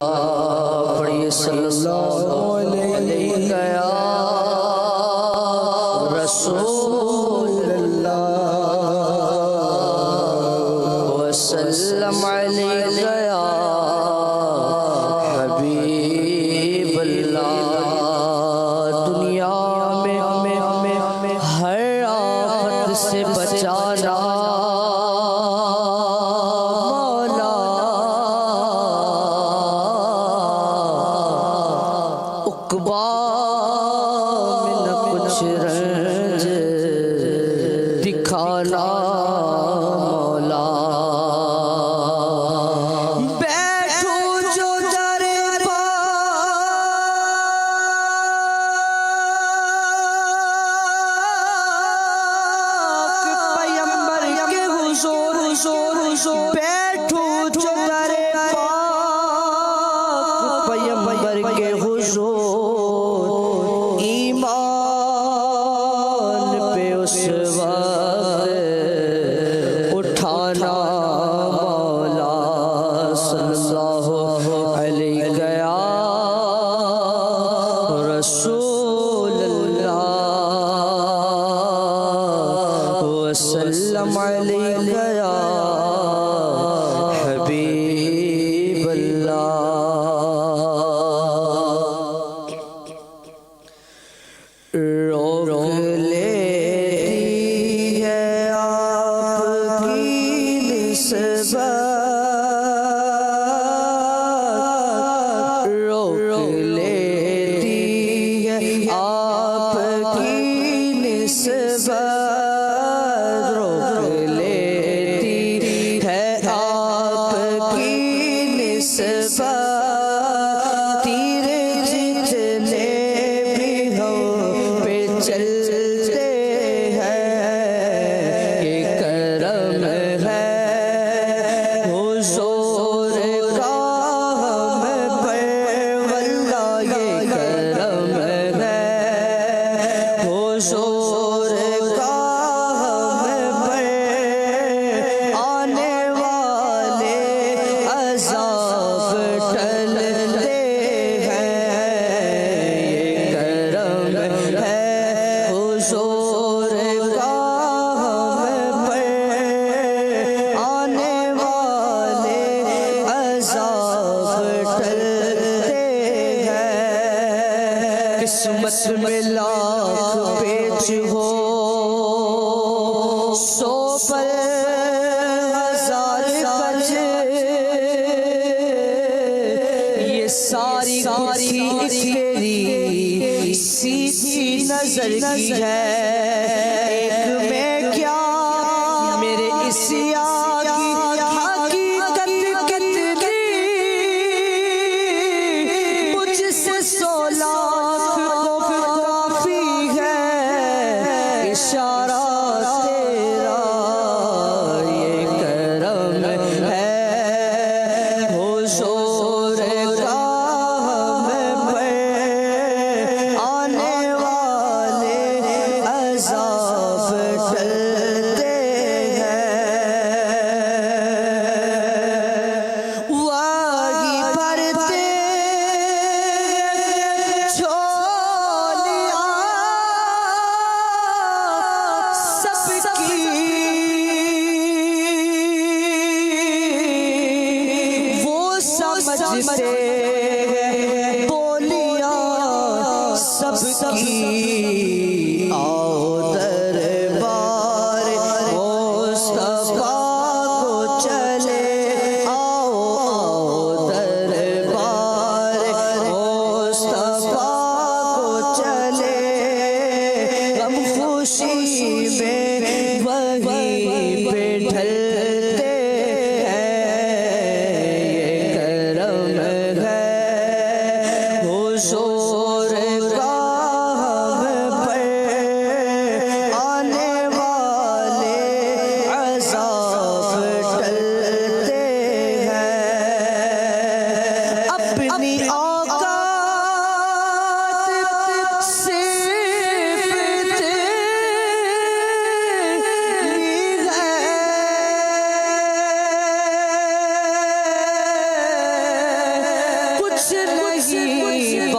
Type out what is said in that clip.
پڑھیے صلی اللہ علیہ یا رسول اللہ وسلم علیہ یا حبیب اللہ۔ دنیا میں ہمیں ہر آفت سے بچانا دکھانا مولا۔ بیٹھو جو در پاک پیمبر کے حضور، بیٹھو جو در پاک پیمبر کے حضور، ایمان پہ اس وقت اٹھانا مولا۔ صلی اللہ علیہ یا رسول اللہ وسلم علیہ یا حبیب اللہ۔ روک لیتی ہے آپ کی نسبت، روک لیتی ہے آپ کی نسبت، روک لیتی ہے آپ کی نسبت، تیر جتنے بھی ہو پہ چلتے ہیں، یہ کرم ہے حضور کا ہم پر، واللہ یہ کرم ہے حضور کا ہم پر، آنے والے عذاب ٹلتے ہیں، یہ کرم ہے حضور کا ہم پر، آنے والے عذاب ٹلتے ہیں۔ قسمت میں لاکھ پیچ ہو، سو پر ہزار کج، یہ ساری گتھی تیری سیدھی نظر کی ہے، ایک میں کیا میرے اسیا کی حقیقت کتنی، مجھ سے 100 لاکھ کو کافی ہے اشارہ تیرا، یہ کرم ہے حضور کا ہم پر، آنے والے عذاب ٹلتے ہیں۔ وہی بھرتے جھولیاں سب کی، وہ سمجھتے ہیں بولیاں سب کی، آؤ دربار مصطفیٰ کو چلے، آؤ دربار مصطفیٰ کو چلے، ہم خوشی میں وہیں پہ ڈھلتے ہیں، یہ کرم ہے حضور کا ہم پر، نہیں